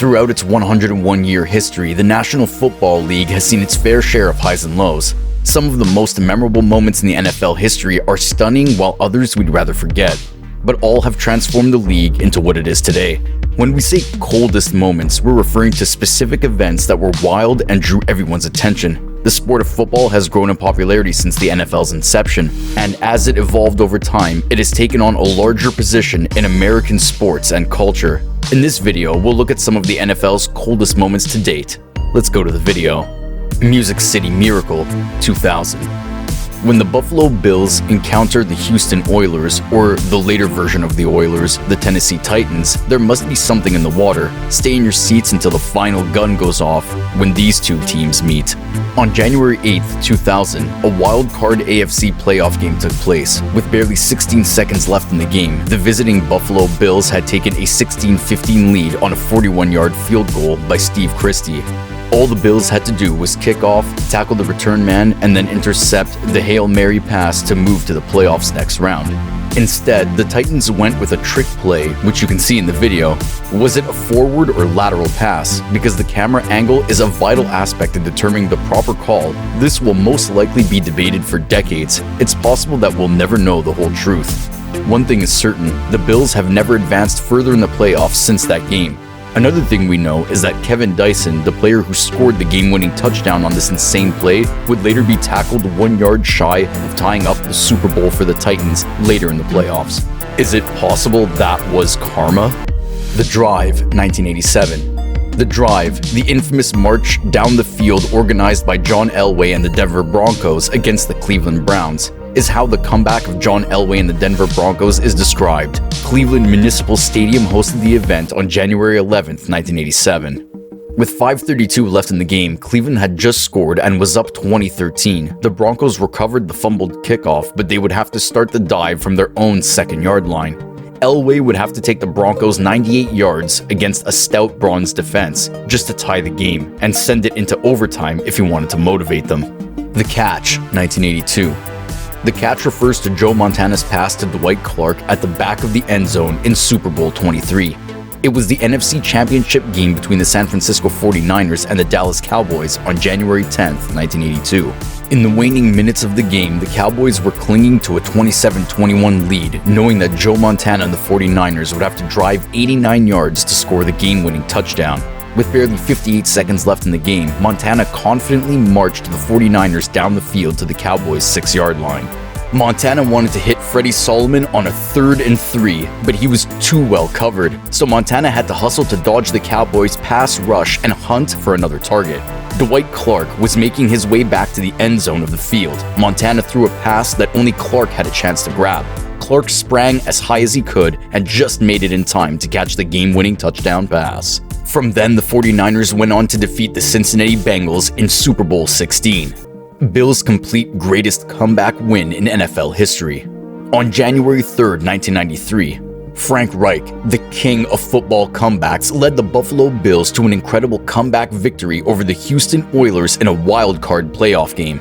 Throughout its 101-year history, the National Football League has seen its fair share of highs and lows. Some of the most memorable moments in the NFL history are stunning, while others we'd rather forget. But all have transformed the league into what it is today. When we say coldest moments, we're referring to specific events that were wild and drew everyone's attention. The sport of football has grown in popularity since the NFL's inception, and as it evolved over time, it has taken on a larger position in American sports and culture. In this video, we'll look at some of the NFL's coldest moments to date. Let's go to the video. Music City Miracle, 2000. When the Buffalo Bills encountered the Houston Oilers, or the later version of the Oilers, the Tennessee Titans, there must be something in the water. Stay in your seats until the final gun goes off when these two teams meet. On January 8th, 2000, a wild-card AFC playoff game took place. With barely 16 seconds left in the game, the visiting Buffalo Bills had taken a 16-15 lead on a 41-yard field goal by Steve Christie. All the Bills had to do was kick off, tackle the return man, and then intercept the Hail Mary pass to move to the playoffs next round. Instead, the Titans went with a trick play, which you can see in the video. Was it a forward or lateral pass? Because the camera angle is a vital aspect in determining the proper call, this will most likely be debated for decades. It's possible that we'll never know the whole truth. One thing is certain, the Bills have never advanced further in the playoffs since that game. Another thing we know is that Kevin Dyson, the player who scored the game-winning touchdown on this insane play, would later be tackled 1 yard shy of tying up the Super Bowl for the Titans later in the playoffs. Is it possible that was karma? The Drive, 1987. The Drive, the infamous march down the field organized by John Elway and the Denver Broncos against the Cleveland Browns, is how the comeback of John Elway and the Denver Broncos is described. Cleveland Municipal Stadium hosted the event on January 11th, 1987. With 5:32 left in the game, Cleveland had just scored and was up 20-13. The Broncos recovered the fumbled kickoff, but they would have to start the dive from their own second-yard line. Elway would have to take the Broncos 98 yards against a stout Browns defense just to tie the game and send it into overtime if he wanted to motivate them. The Catch, 1982. The catch refers to Joe Montana's pass to Dwight Clark at the back of the end zone in Super Bowl 23. It was the NFC Championship game between the San Francisco 49ers and the Dallas Cowboys on January 10th, 1982. In the waning minutes of the game, the Cowboys were clinging to a 27-21 lead, knowing that Joe Montana and the 49ers would have to drive 89 yards to score the game-winning touchdown. With barely 58 seconds left in the game, Montana confidently marched the 49ers down the field to the Cowboys' 6-yard line. Montana wanted to hit Freddie Solomon on a 3rd and 3, but he was too well covered, so Montana had to hustle to dodge the Cowboys' pass rush and hunt for another target. Dwight Clark was making his way back to the end zone of the field. Montana threw a pass that only Clark had a chance to grab. Clark sprang as high as he could and just made it in time to catch the game-winning touchdown pass. From then, the 49ers went on to defeat the Cincinnati Bengals in Super Bowl 16. Bills' complete greatest comeback win in NFL history. On January 3rd, 1993, Frank Reich, the king of football comebacks, led the Buffalo Bills to an incredible comeback victory over the Houston Oilers in a wild-card playoff game.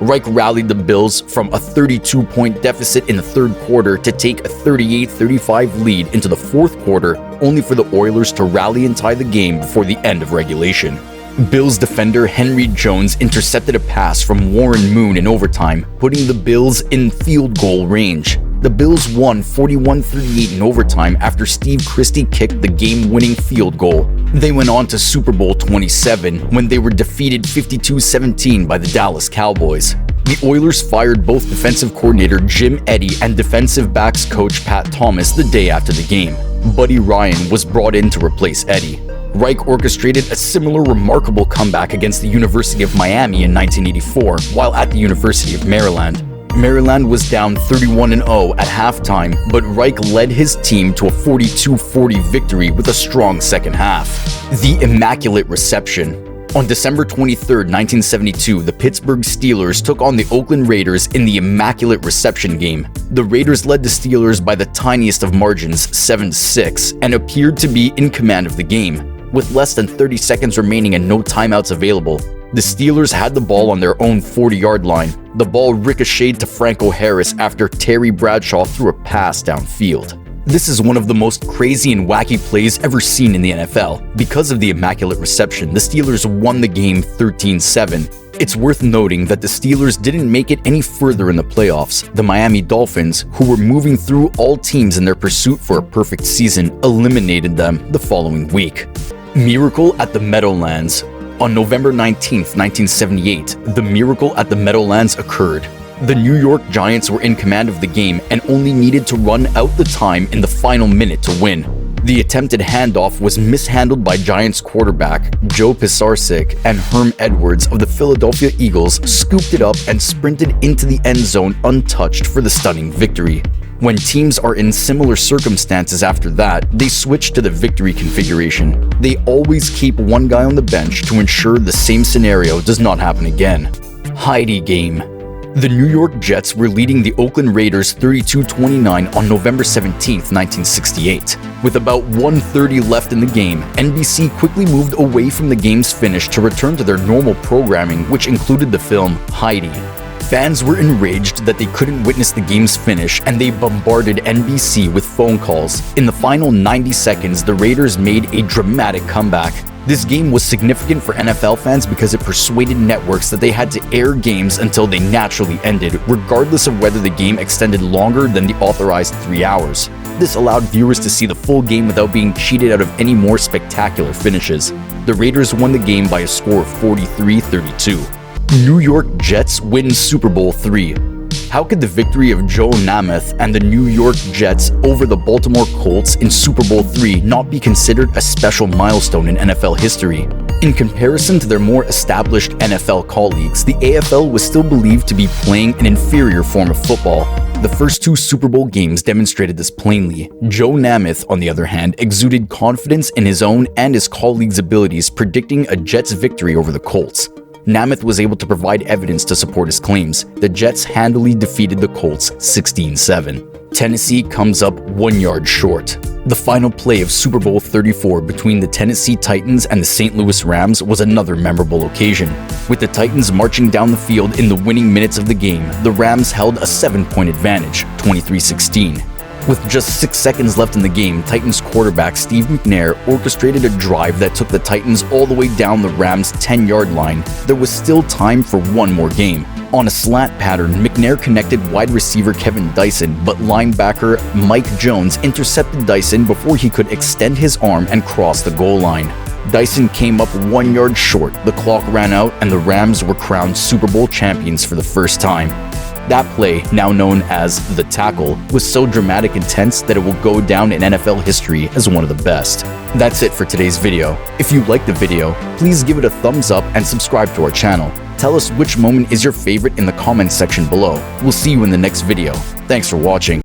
Reich rallied the Bills from a 32-point deficit in the third quarter to take a 38-35 lead into the fourth quarter, only for the Oilers to rally and tie the game before the end of regulation. Bills defender Henry Jones intercepted a pass from Warren Moon in overtime, putting the Bills in field goal range. The Bills won 41-38 in overtime after Steve Christie kicked the game-winning field goal. They went on to Super Bowl 27 when they were defeated 52-17 by the Dallas Cowboys. The Oilers fired both defensive coordinator Jim Eddy and defensive backs coach Pat Thomas the day after the game. Buddy Ryan was brought in to replace Eddy. Reich orchestrated a similar remarkable comeback against the University of Miami in 1984 while at the University of Maryland. Maryland was down 31-0 at halftime, but Reich led his team to a 42-40 victory with a strong second half. The Immaculate Reception. On December 23, 1972, the Pittsburgh Steelers took on the Oakland Raiders in the Immaculate Reception game. The Raiders led the Steelers by the tiniest of margins, 7-6, and appeared to be in command of the game. With less than 30 seconds remaining and no timeouts available, the Steelers had the ball on their own 40-yard line. The ball ricocheted to Franco Harris after Terry Bradshaw threw a pass downfield. This is one of the most crazy and wacky plays ever seen in the NFL. Because of the Immaculate Reception, the Steelers won the game 13-7. It's worth noting that the Steelers didn't make it any further in the playoffs. The Miami Dolphins, who were moving through all teams in their pursuit for a perfect season, eliminated them the following week. Miracle at the Meadowlands. On November 19, 1978, the miracle at the Meadowlands occurred. The New York Giants were in command of the game and only needed to run out the time in the final minute to win. The attempted handoff was mishandled by Giants quarterback Joe Pisarcik, and Herm Edwards of the Philadelphia Eagles scooped it up and sprinted into the end zone untouched for the stunning victory. When teams are in similar circumstances after that, they switch to the victory configuration. They always keep one guy on the bench to ensure the same scenario does not happen again. Heidi Game. The New York Jets were leading the Oakland Raiders 32-29 on November 17, 1968. With about 1:30 left in the game, NBC quickly moved away from the game's finish to return to their normal programming, which included the film Heidi. Fans were enraged that they couldn't witness the game's finish, and they bombarded NBC with phone calls. In the final 90 seconds, the Raiders made a dramatic comeback. This game was significant for NFL fans because it persuaded networks that they had to air games until they naturally ended, regardless of whether the game extended longer than the authorized 3 hours. This allowed viewers to see the full game without being cheated out of any more spectacular finishes. The Raiders won the game by a score of 43-32. New York Jets win Super Bowl III. How could the victory of Joe Namath and the New York Jets over the Baltimore Colts in Super Bowl III not be considered a special milestone in NFL history? In comparison to their more established NFL colleagues, the AFL was still believed to be playing an inferior form of football. The first 2 Super Bowl games demonstrated this plainly. Joe Namath, on the other hand, exuded confidence in his own and his colleagues' abilities, predicting a Jets victory over the Colts. Namath was able to provide evidence to support his claims. The Jets handily defeated the Colts 16-7. Tennessee comes up 1 yard short. The final play of Super Bowl 34 between the Tennessee Titans and the St. Louis Rams was another memorable occasion. With the Titans marching down the field in the winning minutes of the game, the Rams held a 7-point advantage, 23-16. With just 6 seconds left in the game, Titans quarterback Steve McNair orchestrated a drive that took the Titans all the way down the Rams' 10-yard line. There was still time for one more game. On a slant pattern, McNair connected wide receiver Kevin Dyson, but linebacker Mike Jones intercepted Dyson before he could extend his arm and cross the goal line. Dyson came up 1 yard short, the clock ran out, and the Rams were crowned Super Bowl champions for the first time. That play, now known as the tackle, was so dramatic and tense that it will go down in NFL history as one of the best. That's it for today's video. If you liked the video, please give it a thumbs up and subscribe to our channel. Tell us which moment is your favorite in the comments section below. We'll see you in the next video. Thanks for watching.